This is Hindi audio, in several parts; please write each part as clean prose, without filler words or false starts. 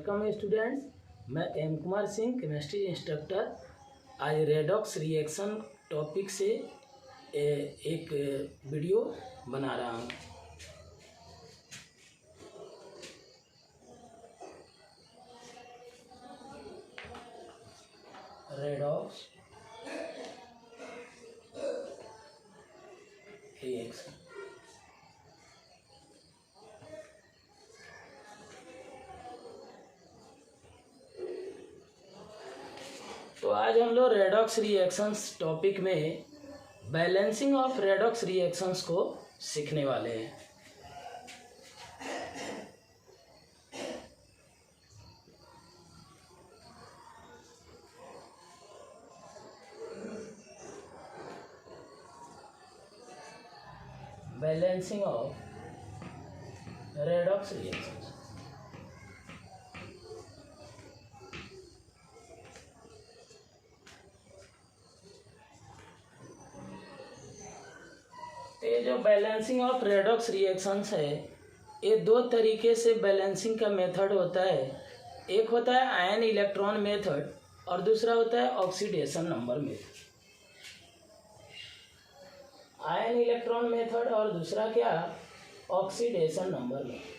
वेलकम स्टूडेंट्स, मैं M Kumar Singh chemistry instructor आज रेडॉक्स रिएक्शन टॉपिक से एक वीडियो बना रहा हूँ। रेडॉक्स रिएक्शन तो आज हम लोग रेडॉक्स रिएक्शंस टॉपिक में बैलेंसिंग ऑफ रेडॉक्स रिएक्शंस को सीखने वाले हैं। Balancing of redox reactions. ये जो बैलेंसिंग ऑफ रेडॉक्स रिएक्शंस है, ये दो तरीके से बैलेंसिंग का मेथड होता है। एक होता है आयन इलेक्ट्रॉन मेथड और दूसरा होता है oxidation number method. Ion electron method और दूसरा क्या, oxidation number method.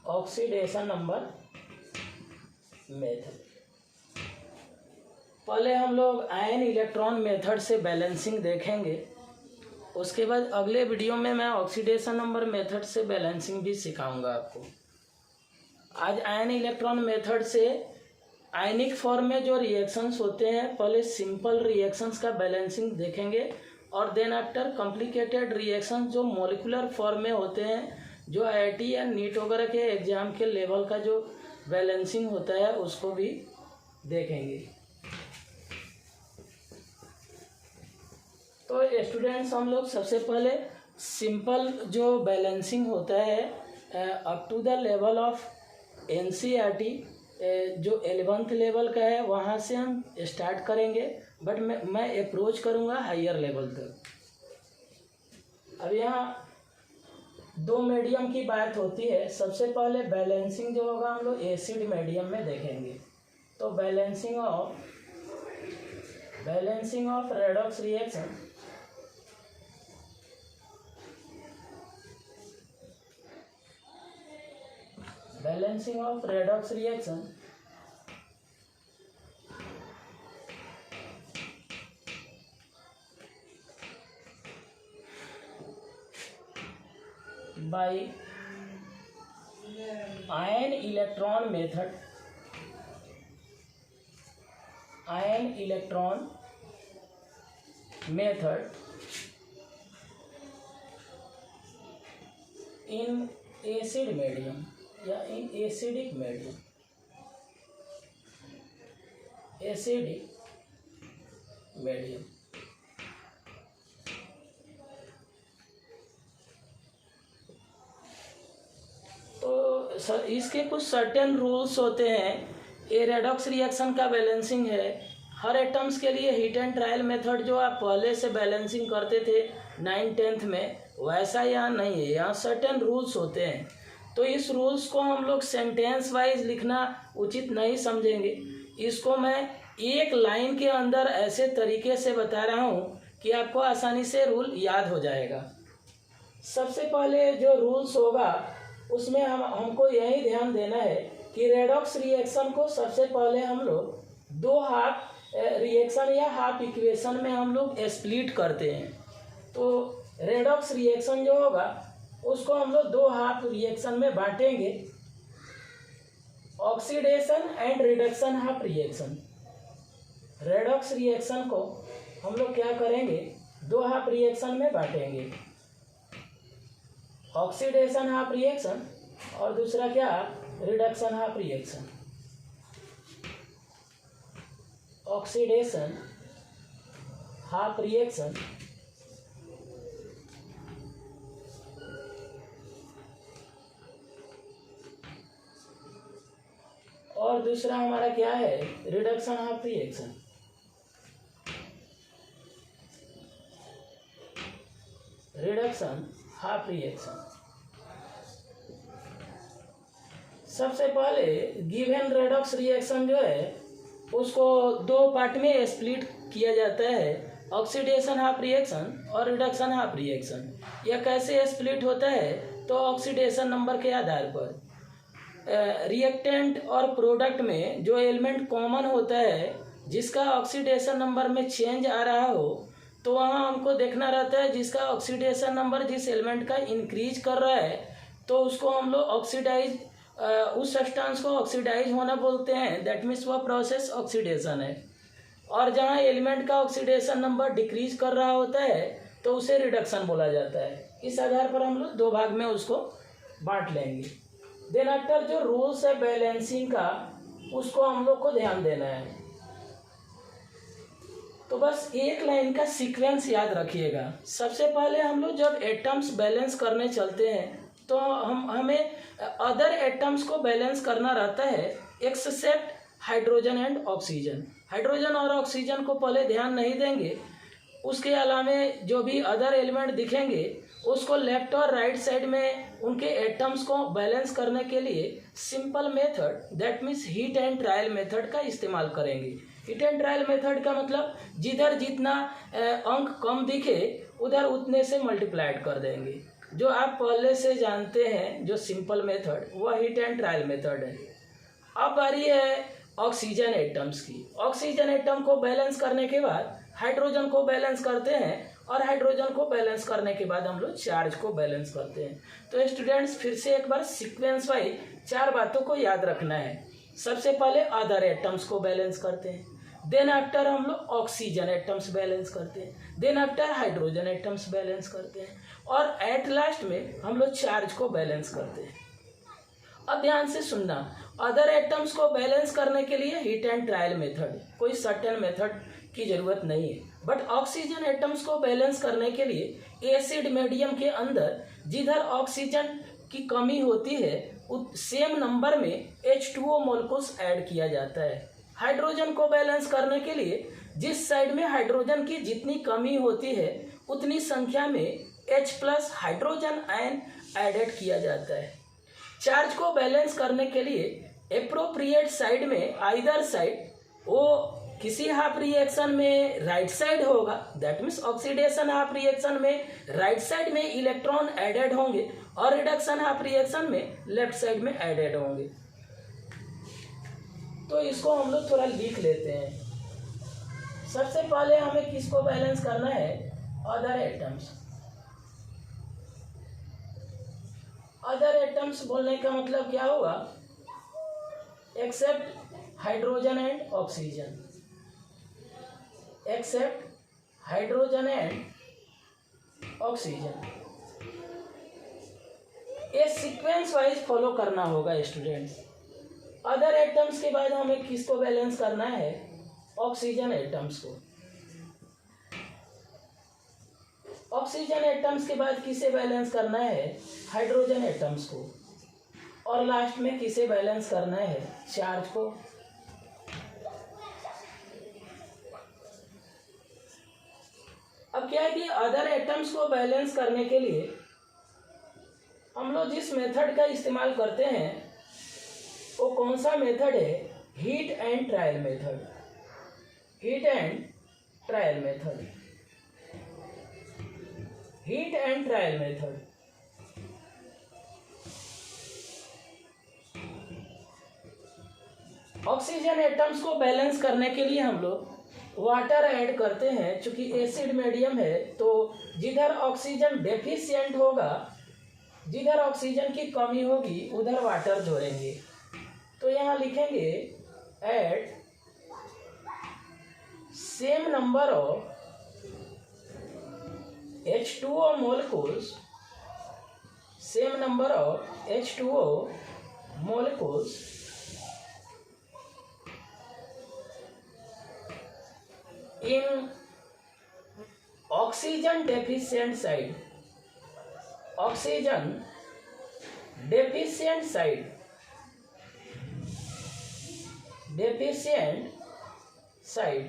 Oxidation number method. पहले हम लोग आयन इलेक्ट्रॉन मेथड से बैलेंसिंग देखेंगे, उसके बाद अगले वीडियो में मैं ऑक्सीडेशन नंबर मेथड से बैलेंसिंग भी सिखाऊंगा आपको। आज आयन इलेक्ट्रॉन मेथड से आयनिक फॉर्म में जो रिएक्शंस होते हैं, पहले सिंपल रिएक्शंस का बैलेंसिंग देखेंगे और देन आफ्टर कॉम्प्लिकेटेड रिएक्शंस जो मॉलिक्यूलर फॉर्म में होते हैं, जो आईआईटी या नीट वगैरह के एग्जाम के लेवल का जो बैलेंसिंग होता है, उसको भी देखेंगे। तो स्टूडेंट्स, हम लोग सबसे पहले सिंपल जो बैलेंसिंग होता है up to the level of NCERT, जो 11th लेवल का है, वहाँ से हम स्टार्ट करेंगे, बट मैं अप्रोच करूँगा हायर लेवल तक। अब यहाँ दो मीडियम की बात होती है। सबसे पहले बैलेंसिंग जो होगा हम लोग एसिड मीडियम में देखेंगे। तो balancing of redox reaction, balancing of redox reaction by ion electron method in acid medium या in acidic medium, तो सर इसके कुछ सर्टेन रूल्स होते हैं। ये रेडॉक्स रिएक्शन का बैलेंसिंग है। हर एटम्स के लिए हीट एंड ट्रायल मेथड जो आप पहले से बैलेंसिंग करते थे 9th-10th में, वैसा यहाँ नहीं है। यहाँ सर्टेन रूल्स होते हैं। तो इस रूल्स को हम लोग सेंटेंस वाइज लिखना उचित नहीं समझेंगे। इसको मैं एक लाइन के अंदर ऐसे तरीके से बता रहा हूँ कि आपको आसानी से रूल याद हो जाएगा। सबसे पहले जो रूल्स होगा उसमें हमको यही ध्यान देना है कि रेडॉक्स रिएक्शन को सबसे पहले हम लोग दो हाफ रिएक्शन या हाफ इक्वेशन में हम लोग स्प्लिट करते हैं। तो रेडॉक्स रिएक्शन जो होगा उसको हम लोग दो हाफ रिएक्शन में बांटेंगे, oxidation and reduction half reaction. Redox reaction को हम लोग क्या करेंगे, दो हाफ रिएक्शन में बांटेंगे, ऑक्सीडेशन हाफ रिएक्शन और दूसरा क्या, reduction half reaction. Oxidation half reaction और दूसरा हमारा क्या है, reduction half reaction. Reduction half reaction. सबसे पहले गिवन रेडॉक्स रिएक्शन जो है उसको दो पार्ट में स्प्लिट किया जाता है, ऑक्सीडेशन हाफ रिएक्शन और रिडक्शन हाफ रिएक्शन। यह कैसे स्प्लिट होता है, तो ऑक्सीडेशन नंबर के आधार पर रिएक्टेंट और प्रोडक्ट में जो एलिमेंट कॉमन होता है जिसका ऑक्सीडेशन नंबर में चेंज आ रहा हो, तो वहाँ हमको देखना रहता है जिसका ऑक्सीडेशन नंबर जिस एलिमेंट का इंक्रीज कर रहा है तो उसको हम लोग ऑक्सीडाइज उस सब्सटेंस को ऑक्सीडाइज होना बोलते हैं, दैट मीन्स वह प्रोसेस ऑक्सीडेशन है। और जहाँ एलिमेंट का ऑक्सीडेशन नंबर डिक्रीज कर रहा होता है तो उसे रिडक्शन बोला जाता है। इस आधार पर हम लोग दो भाग में उसको बांट लेंगे। देन आफ्टर जो रूल्स है बैलेंसिंग का, उसको हम लोग को ध्यान देना है। तो बस एक लाइन का सीक्वेंस याद रखिएगा। सबसे पहले हम लोग जब एटम्स बैलेंस करने चलते हैं तो हमें अदर एटम्स को बैलेंस करना रहता है except hydrogen and oxygen. Hydrogen और ऑक्सीजन को पहले ध्यान नहीं देंगे, उसके अलावा जो भी अदर एलिमेंट दिखेंगे उसको लेफ्ट और राइट साइड में उनके एटम्स को बैलेंस करने के लिए simple method, that means heat and trial method का इस्तेमाल करेंगे। हीट एंड ट्रायल मेथड का मतलब जिधर जितना अंक कम दिखे उधर उतने से मल्टीप्लाइड कर देंगे। जो आप पहले से जानते हैं जो सिंपल मेथड, वह हीट एंड ट्रायल मेथड है। अब बारी है ऑक्सीजन एटम्स की। ऑक्सीजन एटम को बैलेंस करने के बाद हाइड्रोजन को बैलेंस करते हैं और हाइड्रोजन को बैलेंस करने के बाद हम लोग चार्ज को बैलेंस करते हैं। तो स्टूडेंट्स फिर से एक बार सीक्वेंस वाइज चार बातों को याद रखना है। सबसे पहले अदर एटम्स को बैलेंस करते हैं, देन आफ्टर हम लोग ऑक्सीजन एटम्स बैलेंस करते हैं, then after hydrogen atoms balance करते हैं और एट लास्ट में हम लोग चार्ज को बैलेंस करते हैं। अब ध्यान से सुनना, अदर एटम्स को बैलेंस करने के लिए हीट एंड ट्रायल मेथड, कोई सर्टेन मेथड की जरूरत नहीं है। बट ऑक्सीजन एटम्स को बैलेंस करने के लिए एसिड मीडियम के अंदर जिधर ऑक्सीजन की कमी होती है सेम नंबर में H2O मोलकुल्स ऐड किया जाता है। हाइड्रोजन को बैलेंस करने के लिए जिस साइड में हाइड्रोजन की जितनी कमी होती है उतनी संख्या में H+ हाइड्रोजन आयन एडेड किया जाता है। चार्ज को बैलेंस करने के लिए एप्रोप्रिएट साइड में आइदर साइड वो किसी हाफ रिएक्शन में राइट साइड होगा, that means oxidation half reaction में राइट साइड में इलेक्ट्रॉन एडेड होंगे और रिडक्शन हाफ रिएक्शन में लेफ्ट साइड में एडेड होंगे। तो इसको हम लोग थोड़ा लिख लेते हैं। सबसे पहले हमें किसको बैलेंस करना है, अदर एटम्स। अदर एटम्स बोलने का मतलब क्या हुआ, except hydrogen and oxygen, except hydrogen and oxygen. ये सीक्वेंस वाइज फॉलो करना होगा स्टूडेंट्स। अदर एटम्स के बाद हमें किसको बैलेंस करना है, ऑक्सीजन एटम्स को। ऑक्सीजन एटम्स के बाद किसे बैलेंस करना है, हाइड्रोजन एटम्स को। और लास्ट में किसे बैलेंस करना है, चार्ज को। अब क्या है कि अदर एटम्स को बैलेंस करने के लिए हम लोग जिस मेथड का इस्तेमाल करते हैं वो कौन सा मेथड है, heat and trial method. Heat and trial method, heat and trial method. Oxygen atoms को बैलेंस करने के लिए हम लोग वाटर ऐड करते हैं। चूंकि एसिड मीडियम है तो जिधर ऑक्सीजन डेफिशिएंट होगा, जिधर ऑक्सीजन की कमी होगी उधर वाटर जोड़ेंगे। तो यहाँ लिखेंगे add same number of H2O molecules, same number of H2O molecules in oxygen deficient side, oxygen deficient side deficient side.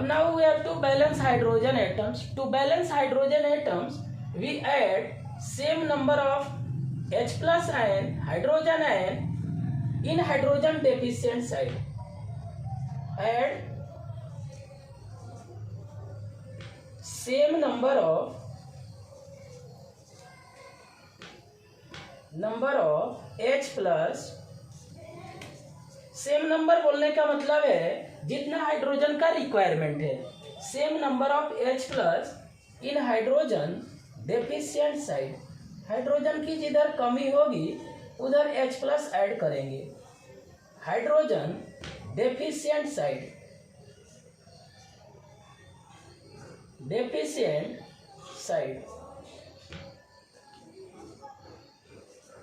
Now we have to balance hydrogen atoms. To balance hydrogen atoms, we add same number of H plus ion, hydrogen ion in hydrogen deficient side. Add same number of H plus, same number बोलने का मतलब है जितना हाइड्रोजन का रिक्वायरमेंट है, same number of H plus in hydrogen deficient side. Hydrogen की जिधर कमी होगी उधर H प्लस ऐड करेंगे। Hydrogen deficient side, deficient side.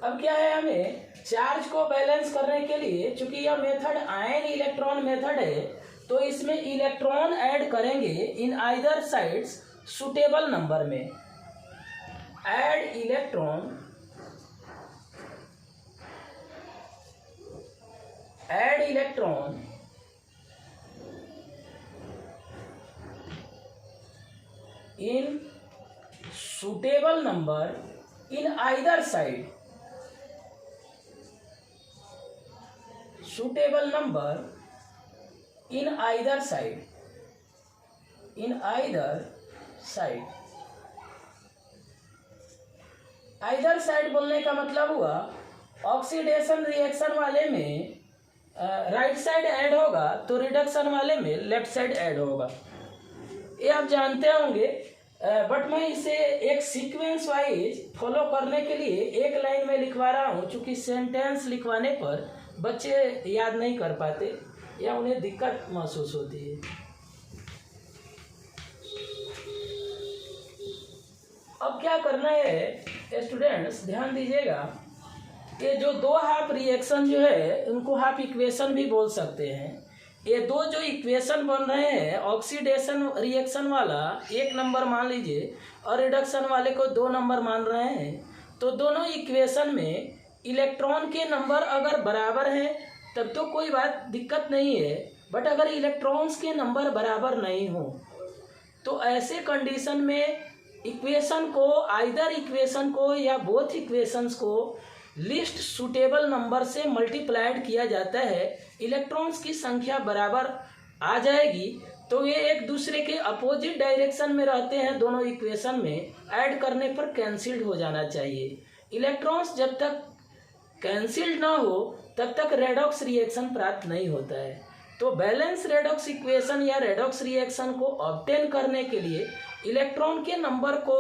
अब क्या है, हमें चार्ज को बैलेंस करने के लिए, चूंकि यह मेथड आयन इलेक्ट्रॉन मेथड है, तो इसमें इलेक्ट्रॉन ऐड करेंगे in either sides suitable number में। Add electron in suitable number in either side, suitable number in either side, in either side। either side बोलने का मतलब हुआ ऑक्सीडेशन रिएक्शन वाले में राइट साइड ऐड होगा तो रिडक्शन वाले में लेफ्ट साइड ऐड होगा। ये आप जानते होंगे, बट मैं इसे एक सीक्वेंस वाइज फॉलो करने के लिए एक लाइन में लिखवा रहा हूँ, चूंकि सेंटेंस लिखवाने पर बच्चे याद नहीं कर पाते या उन्हें दिक्कत महसूस होती है। अब क्या करना है स्टूडेंट्स, ध्यान दीजिएगा, ये जो दो हाफ रिएक्शन जो है उनको हाफ इक्वेशन भी बोल सकते हैं। ये दो जो इक्वेशन बन रहे हैं, ऑक्सीडेशन रिएक्शन वाला 1 नंबर मान लीजिए और रिडक्शन वाले को 2 नंबर मान रहे हैं, तो दोनों इक्वेशन में इलेक्ट्रॉन के नंबर अगर बराबर हैं तब तो कोई बात दिक्कत नहीं है, बट अगर इलेक्ट्रॉन्स के नंबर बराबर नहीं हो तो ऐसे कंडीशन में इक्वेशन को, आइदर इक्वेशन को या बोथ इक्वेशंस को लिस्ट सुटेबल नंबर से मल्टीप्लाइड किया जाता है। इलेक्ट्रॉन्स की संख्या बराबर आ जाएगी तो ये एक दूसरे के अपोजिट डायरेक्शन में रहते हैं, दोनों इक्वेशन में ऐड करने पर कैंसिल्ड हो जाना चाहिए। इलेक्ट्रॉन्स जब तक कैंसिल्ड ना हो तब तक रेडॉक्स रिएक्शन प्राप्त नहीं होता है। तो बैलेंस रेडॉक्स इक्वेशन या रेडॉक्स रिएक्शन को ऑब्टेन करने के लिए इलेक्ट्रॉन के नंबर को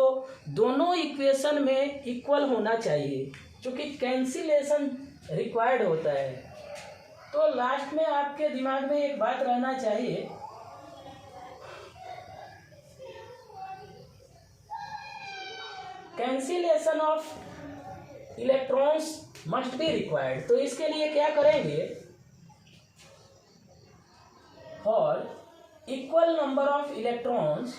दोनों इक्वेशन में इक्वल होना चाहिए, क्योंकि कैंसिलेशन रिक्वायर्ड होता है। तो लास्ट में आपके दिमाग में एक बात रहना चाहिए, cancellation of electrons must be required. तो इसके लिए क्या करेंगे, for equal number of electrons,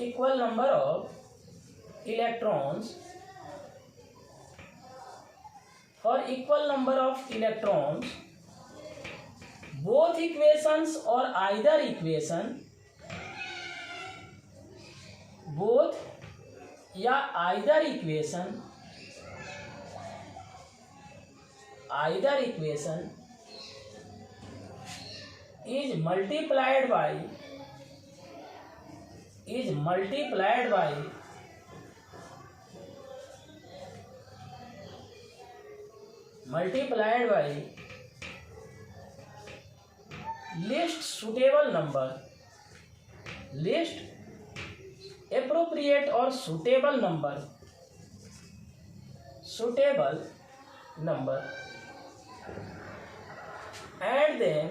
equal number of electrons, for equal number of electrons both equations और आइदर इक्वेशन, बोथ या either equation, either equation is multiplied by least suitable number, least appropriate or suitable number, and then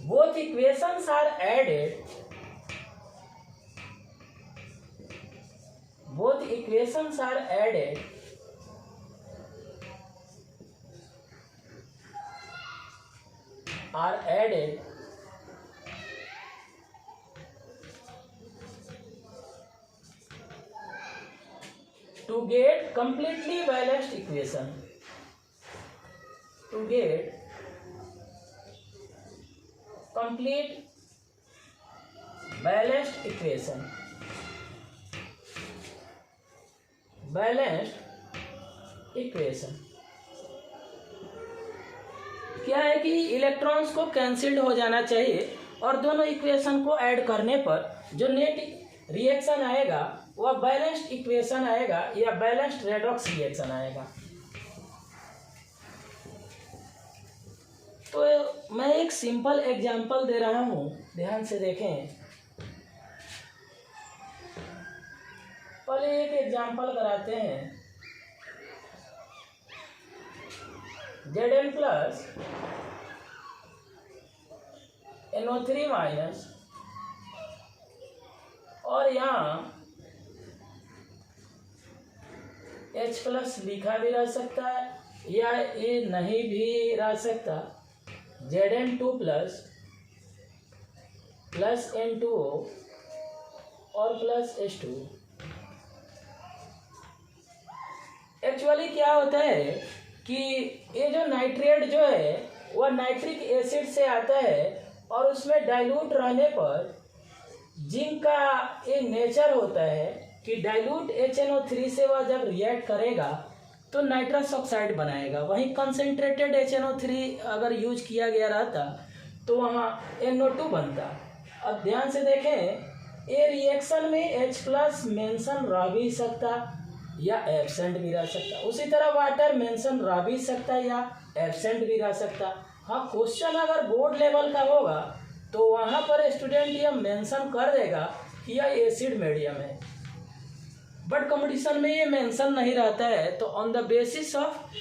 both equations are added, to get completely balanced equation, to get complete balanced equation, balanced equation क्या है कि इलेक्ट्रॉन्स को कैंसिल्ड हो जाना चाहिए और दोनों इक्वेशन को ऐड करने पर जो नेट रिएक्शन आएगा वह बैलेंस्ड इक्वेशन आएगा या बैलेंस्ड रेडॉक्स रिएक्शन आएगा। तो मैं एक सिंपल एग्जांपल दे रहा हूं, ध्यान से देखें। पहले एक एग्जांपल कराते हैं। Zn प्लस NO3 माइनस और यहाँ H प्लस लिखा भी रह सकता है या ये नहीं भी रह सकता। Zn2 प्लस प्लस N2O और प्लस H2। एक्चुअली क्या होता है कि ये जो नाइट्रेट जो है वह नाइट्रिक एसिड से आता है और उसमें डाइल्यूट रहने पर जिंक का ये नेचर होता है कि डाइल्यूट HNO3 से वह जब रिएक्ट करेगा तो नाइट्रस ऑक्साइड बनाएगा। वहीं कंसंट्रेटेड HNO3 अगर यूज किया गया रहता तो वहाँ NO2 बनता। अब ध्यान से देखें, ये रिएक्शन में H प्लस मेंशन रह भी सकता या एब्सेंट भी रह सकता। उसी तरह वाटर मेंशन रह भी सकता या एब्सेंट भी रह सकता। हाँ, क्वेश्चन अगर बोर्ड लेवल का होगा तो वहाँ पर स्टूडेंट यह मेंशन कर देगा कि यह एसिड मीडियम है, बट कंपटीशन में ये मेंशन नहीं रहता है। तो on the basis of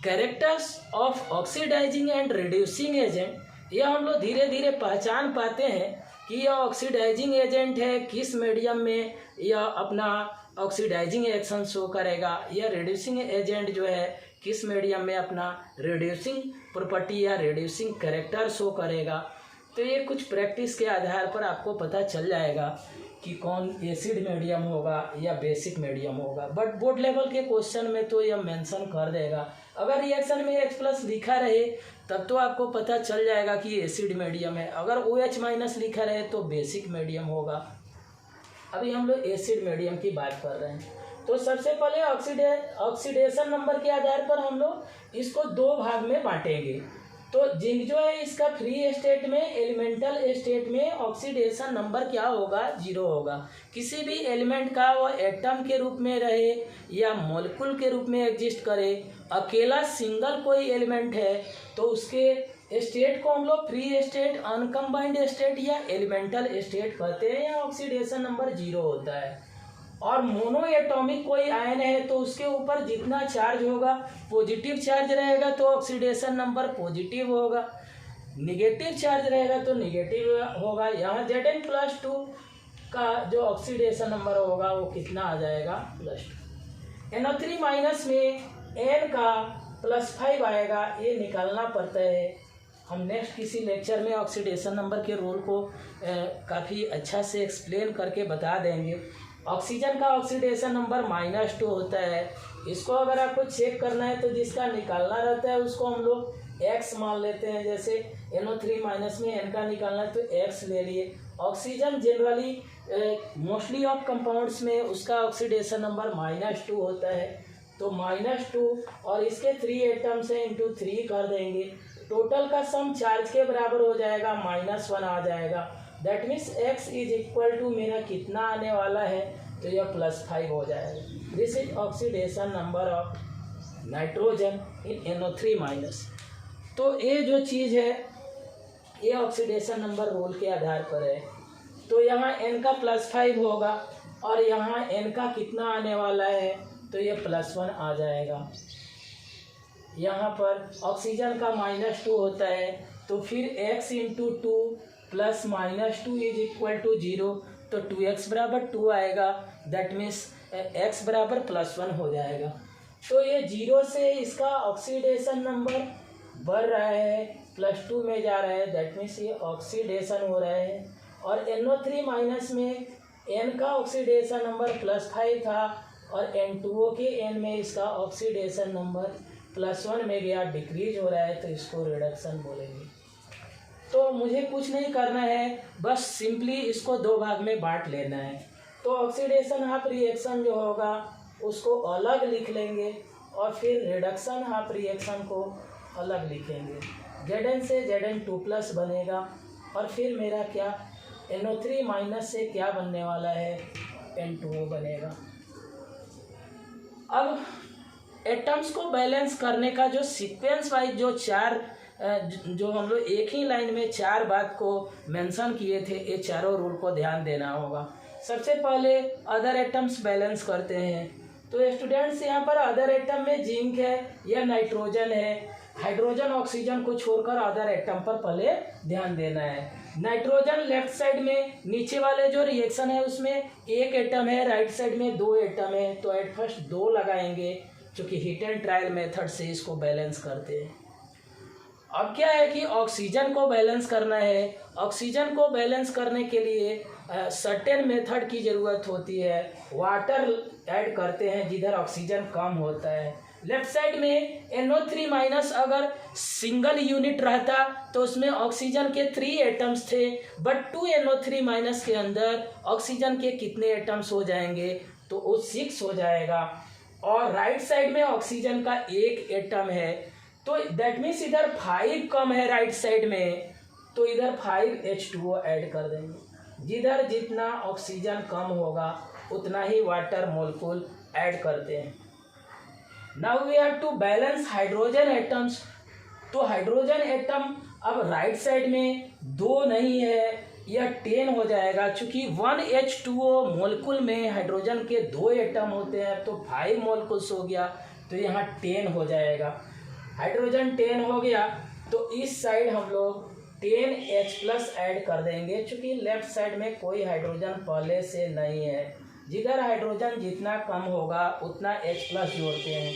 characters of oxidising and reducing agent, यह हम लोग धीरे धीरे पहचान पाते हैं कि यह ऑक्सीडाइजिंग एजेंट है, किस मीडियम में यह अपना ऑक्सीडाइजिंग एक्शन शो करेगा, या रिड्यूसिंग एजेंट जो है किस मीडियम में अपना रिड्यूसिंग प्रॉपर्टी या रिड्यूसिंग कैरेक्टर शो करेगा। तो ये कुछ प्रैक्टिस के आधार पर आपको पता चल जाएगा कि कौन एसिड मीडियम होगा या बेसिक मीडियम होगा। बट बोर्ड लेवल के क्वेश्चन में तो यह मेंशन कर देगा। अगर रिएक्शन में H प्लस लिखा रहे तब तो आपको पता चल जाएगा कि एसिड मीडियम है, अगर OH माइनस लिखा रहे तो बेसिक मीडियम होगा। अभी हम लोग एसिड मीडियम की बात कर रहे हैं। तो सबसे पहले ऑक्सीडेशन नंबर के आधार पर हम लोग इसको दो भाग में बांटेंगे। तो जिंक जो है इसका फ्री स्टेट में, एलिमेंटल स्टेट में ऑक्सीडेशन नंबर क्या होगा, 0 होगा। किसी भी एलिमेंट का वो एटम के रूप में रहे या मॉलिक्यूल के रूप में एग्जिस्ट करे, अकेला सिंगल कोई एलिमेंट है तो उसके स्टेट को हम लोग फ्री स्टेट, अनकम्बाइंड स्टेट या एलिमेंटल स्टेट कहते हैं, या ऑक्सीडेशन नंबर 0 होता है। और मोनो एटॉमिक कोई आयन है तो उसके ऊपर जितना चार्ज होगा, पॉजिटिव चार्ज रहेगा तो ऑक्सीडेशन नंबर पॉजिटिव होगा, निगेटिव चार्ज रहेगा तो निगेटिव होगा। यहाँ Zn+2 का जो ऑक्सीडेशन नंबर होगा वो कितना आ जाएगा, +2। NO3 माइनस में N का +5 आएगा, ये निकालना पड़ता है। हम नेक्स्ट किसी लेक्चर में ऑक्सीडेशन नंबर के रोल को काफ़ी अच्छा से एक्सप्लेन करके बता देंगे। ऑक्सीजन का ऑक्सीडेशन नंबर -2 होता है। इसको अगर आपको चेक करना है तो जिसका निकालना रहता है उसको हम लोग X मान लेते हैं। जैसे NO3 माइनस में N का निकालना है तो X ले लिए। Oxygen generally mostly of compounds में उसका ऑक्सीडेशन नंबर -2 होता है, तो -2 और इसके 3 एटम्स हैं इंटू 3 कर देंगे। टोटल का सम चार्ज के बराबर हो जाएगा, -1 आ जाएगा। That means X is equal to मेरा कितना आने वाला है, तो यह +5 हो जाएगा। This is oxidation number of nitrogen in NO3 minus. तो ये जो चीज़ है ये ऑक्सीडेशन नंबर रोल के आधार पर है। तो यहाँ N का +5 होगा और यहाँ N का कितना आने वाला है, तो ये +1 आ जाएगा। यहाँ पर ऑक्सीजन का -2 होता है, तो फिर X into 2 plus -2 is equal to 0, तो 2x बराबर 2 आएगा। दैट मीन्स x बराबर +1 हो जाएगा। तो ये 0 से इसका ऑक्सीडेशन नंबर बढ़ रहा है, +2 में जा रहा है। दैट मीन्स ये ऑक्सीडेशन हो रहा है। और NO3 माइनस में N का ऑक्सीडेशन नंबर +5 था और N2O के N में इसका ऑक्सीडेशन नंबर +1 में गया, डिक्रीज हो रहा है, तो इसको रिडक्शन बोलेंगे। तो मुझे कुछ नहीं करना है, बस सिंपली इसको दो भाग में बांट लेना है। तो ऑक्सीडेशन हाफ रिएक्शन जो होगा उसको अलग लिख लेंगे और फिर रिडक्शन हाफ रिएक्शन को अलग लिखेंगे। Zn से Zn2+ बनेगा और फिर मेरा क्या NO3 माइनस से क्या बनने वाला है, N2O बनेगा। अब एटम्स को बैलेंस करने का जो सीक्वेंस वाइज जो चार जो हम लोग एक ही लाइन में चार बात को मेंशन किए थे, ये चारों रूल को ध्यान देना होगा। सबसे पहले अदर एटम्स बैलेंस करते हैं। तो स्टूडेंट्स यहाँ पर अदर एटम में जिंक है या नाइट्रोजन है, हाइड्रोजन ऑक्सीजन को छोड़कर अदर एटम पर पहले ध्यान देना है। नाइट्रोजन लेफ्ट साइड में नीचे वाले जो रिएक्शन है उसमें एक एटम है, राइट साइड में दो एटम है, तो एट फर्स्ट दो लगाएंगे क्योंकि हीट एंड ट्रायल मेथड से इसको बैलेंस करते हैं। अब क्या है कि ऑक्सीजन को बैलेंस करना है। ऑक्सीजन को बैलेंस करने के लिए सर्टेन मेथड की ज़रूरत होती है। वाटर ऐड करते हैं जिधर ऑक्सीजन कम होता है। लेफ्ट साइड में NO3 माइनस अगर सिंगल यूनिट रहता तो उसमें ऑक्सीजन के 3 एटम्स थे, बट 2 NO3 माइनस के अंदर ऑक्सीजन के कितने एटम्स हो जाएंगे, तो वो 6 हो जाएगा। और राइट साइड में ऑक्सीजन का एक एटम है, तो दैट मीन्स इधर 5 कम है राइट साइड में, तो इधर 5 H2O ऐड कर देंगे। जिधर जितना ऑक्सीजन कम होगा उतना ही वाटर मोलिक्यूल ऐड करते हैं। Now we have to balance hydrogen atoms. तो हाइड्रोजन एटम अब राइट साइड में 2 नहीं है, यह 10 हो जाएगा। चूंकि 1 H2O मोलिक्यूल में हाइड्रोजन के 2 एटम होते हैं तो 5 मोलिक्यूल्स हो गया, तो यहाँ 10 हो जाएगा। हाइड्रोजन 10 हो गया तो इस साइड हम लोग 10H+ ऐड कर देंगे, चूँकि लेफ्ट साइड में कोई हाइड्रोजन पहले से नहीं है। जिधर हाइड्रोजन जितना कम होगा उतना H+ जोड़ते हैं।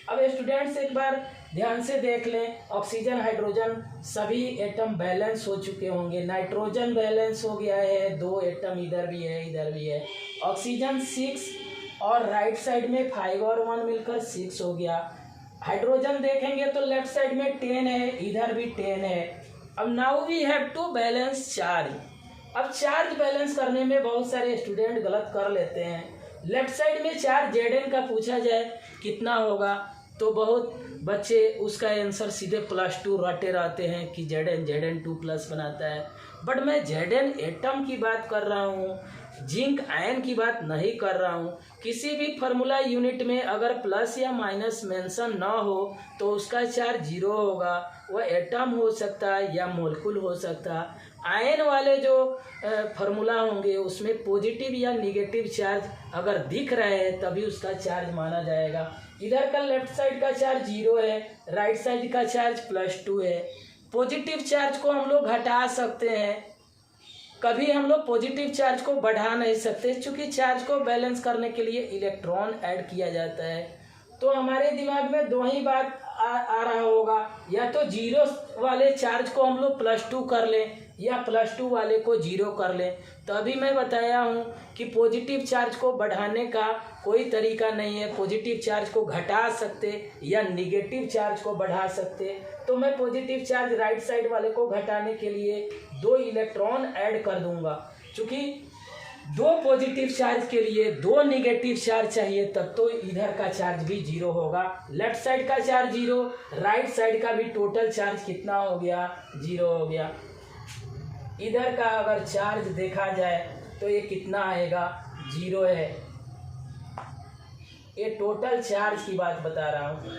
अब स्टूडेंट्स एक बार ध्यान से देख लें, ऑक्सीजन हाइड्रोजन सभी एटम बैलेंस हो चुके होंगे। नाइट्रोजन बैलेंस हो गया है, 2 एटम इधर भी है इधर भी है। ऑक्सीजन 6 और राइट साइड में 5 और 1 मिलकर 6 हो गया। हाइड्रोजन देखेंगे तो लेफ्ट साइड में 10 है, इधर भी 10 है। अब now we have to balance charge. अब चार्ज बैलेंस करने में बहुत सारे स्टूडेंट गलत कर लेते हैं। लेफ्ट साइड में चार्ज Zn का पूछा जाए कितना होगा, तो बहुत बच्चे उसका आंसर सीधे +2 रटे रहते हैं कि Zn2+ बनाता है। बट मैं Zn एटम की बात कर रहा हूँ, जिंक आयन की बात नहीं कर रहा हूँ। किसी भी फार्मूला यूनिट में अगर प्लस या माइनस मेंशन ना हो तो उसका चार्ज 0 होगा। वह एटम हो सकता है या मोलिक्यूल हो सकता है। आयन वाले जो फार्मूला होंगे उसमें पॉजिटिव या निगेटिव चार्ज अगर दिख रहे हैं तभी उसका चार्ज माना जाएगा। इधर का लेफ्ट साइड का चार्ज 0 है, राइट साइड का चार्ज +2 है। पॉजिटिव चार्ज को हम लोग घटा सकते हैं, कभी हम लोग पॉजिटिव चार्ज को बढ़ा नहीं सकते, क्योंकि चार्ज को बैलेंस करने के लिए इलेक्ट्रॉन ऐड किया जाता है। तो हमारे दिमाग में 2 ही बात आ रहा होगा, या तो 0 वाले चार्ज को हम लोग +2 कर लें या +2 वाले को 0 कर लें। तो अभी मैं बताया हूँ कि पॉजिटिव चार्ज को बढ़ाने का कोई तरीका नहीं है। पॉजिटिव चार्ज को घटा सकते या निगेटिव चार्ज को बढ़ा सकते। तो मैं पॉजिटिव चार्ज राइट साइड वाले को घटाने के लिए 2 इलेक्ट्रॉन ऐड कर दूंगा। चूँकि 2 पॉजिटिव चार्ज के लिए 2 निगेटिव चार्ज चाहिए, तब तो इधर का चार्ज भी 0 होगा। लेफ्ट साइड का चार्ज 0, राइट साइड का भी टोटल चार्ज कितना हो गया, 0 हो गया। इधर का अगर चार्ज देखा जाए तो ये कितना आएगा, 0 है। ये टोटल चार्ज की बात बता रहा हूँ,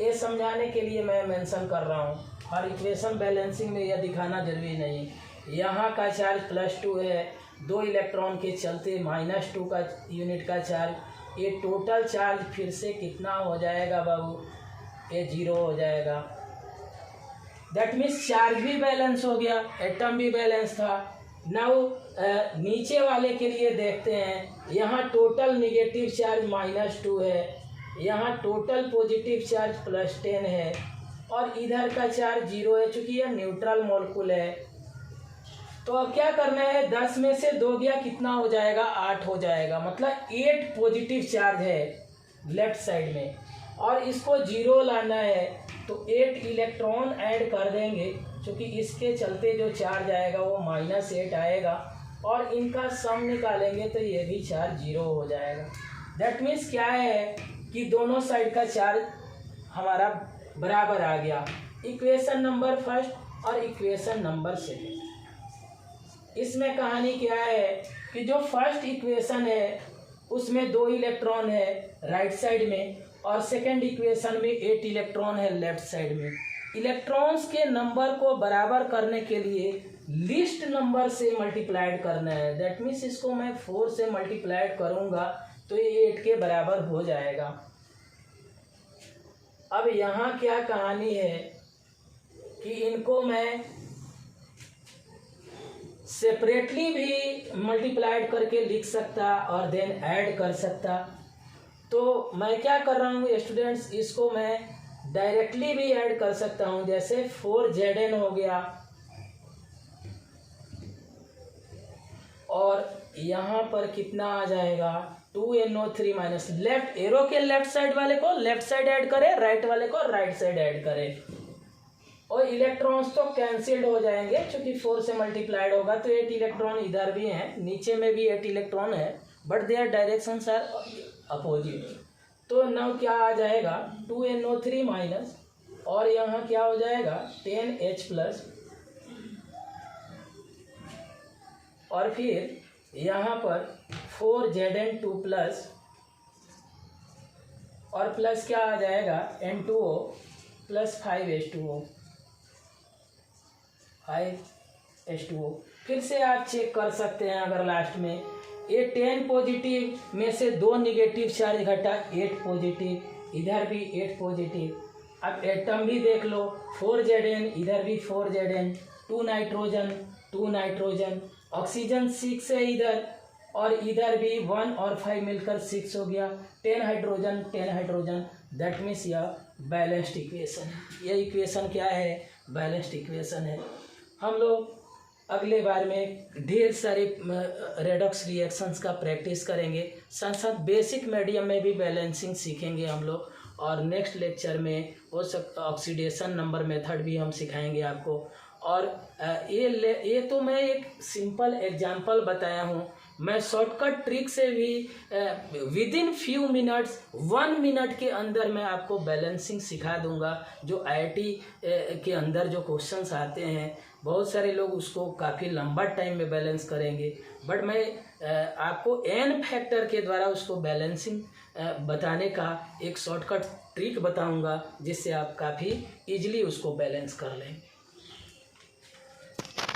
ये समझाने के लिए मैं मेंशन कर रहा हूँ। और इक्वेशन बैलेंसिंग में यह दिखाना जरूरी नहीं। यहाँ का चार्ज +2 है, 2 इलेक्ट्रॉन के चलते -2 का यूनिट का चार्ज। ये टोटल चार्ज फिर से कितना हो जाएगा बाबू, ये 0 हो जाएगा। दैट मीन्स चार्ज भी बैलेंस हो गया, एटम भी बैलेंस था। नाउ नीचे वाले के लिए देखते हैं। यहाँ टोटल निगेटिव चार्ज -2 है, यहाँ टोटल पॉजिटिव चार्ज +10 है और इधर का चार्ज 0 है, चूँकि यह न्यूट्रल मॉलिक्यूल है। तो अब क्या करना है, 10 में से 2 गया कितना हो जाएगा, 8 हो जाएगा। मतलब 8 पॉजिटिव चार्ज है लेफ्ट साइड में, और इसको 0 लाना है तो 8 इलेक्ट्रॉन ऐड कर देंगे, क्योंकि इसके चलते जो चार्ज आएगा वो -8 आएगा, और इनका सम निकालेंगे तो ये भी चार्ज 0 हो जाएगा। दैट मीन्स क्या है कि दोनों साइड का चार्ज हमारा बराबर आ गया। इक्वेशन नंबर फर्स्ट और इक्वेशन नंबर सेकेंड। इसमें कहानी क्या है कि जो फर्स्ट इक्वेशन है उसमें 2 इलेक्ट्रॉन है राइट साइड में, और सेकेंड इक्वेशन में 8 इलेक्ट्रॉन है लेफ्ट साइड में। इलेक्ट्रॉन्स के नंबर को बराबर करने के लिए लिस्ट नंबर से मल्टीप्लाइड करना है। दैट मीन्स इसको मैं 4 से मल्टीप्लाइड करूंगा तो ये 8 के बराबर हो जाएगा। अब यहाँ क्या कहानी है कि इनको मैं सेपरेटली भी मल्टीप्लाइड करके लिख सकता और देन ऐड कर सकता। तो मैं क्या कर रहा हूँ स्टूडेंट्स, इसको मैं डायरेक्टली भी ऐड कर सकता हूँ। जैसे 4Zn हो गया, और यहाँ पर कितना आ जाएगा 2NO3 माइनस, लेफ्ट एरो के लेफ्ट साइड वाले को लेफ्ट साइड ऐड करें, राइट वाले को राइट साइड ऐड करें, और इलेक्ट्रॉन्स तो कैंसिल्ड हो जाएंगे क्योंकि 4 से मल्टीप्लाइड होगा। तो 8 इलेक्ट्रॉन इधर भी हैं, नीचे में भी 8 इलेक्ट्रॉन है, but their directions are opposite. तो नाउ क्या आ जाएगा 2NO3 माइनस, और यहाँ क्या हो जाएगा 10H प्लस, और फिर यहाँ पर 4Zn2 प्लस, और प्लस क्या आ जाएगा N2O प्लस 5H2O, 5H2O। फिर से आप चेक कर सकते हैं, अगर लास्ट में ये 10 पॉजिटिव में से 2 निगेटिव चार्ज घटा, 8 पॉजिटिव, इधर भी 8 पॉजिटिव। अब एटम भी देख लो, 4Zn, इधर भी 4Zn, 2 नाइट्रोजन, 2 नाइट्रोजन, ऑक्सीजन 6 है इधर, और इधर भी 1 और 5 मिलकर 6 हो गया, 10 हाइड्रोजन, 10 हाइड्रोजन। दैट मीन्स यह बैलेंस्ड इक्वेशन है। यह इक्वेशन क्या है, बैलेंस्ड इक्वेशन है। हम लोग अगले बार में ढेर सारे रेडॉक्स रिएक्शंस का प्रैक्टिस करेंगे, साथ साथ बेसिक मीडियम में भी बैलेंसिंग सीखेंगे हम लोग, और नेक्स्ट लेक्चर में वो सब ऑक्सीडेशन नंबर मेथड भी हम सिखाएंगे आपको। और ये तो मैं एक सिंपल एग्जांपल बताया हूँ, मैं शॉर्टकट ट्रिक से भी with in few minutes, 1 minute के अंदर मैं आपको बैलेंसिंग सिखा दूंगा। जो IIT के अंदर जो क्वेश्चंस आते हैं, बहुत सारे लोग उसको काफ़ी लंबा टाइम में बैलेंस करेंगे, बट मैं आपको n फैक्टर के द्वारा उसको बैलेंसिंग बताने का एक शॉर्टकट ट्रिक बताऊंगा, जिससे आप काफ़ी इजीली उसको बैलेंस कर लेंगे।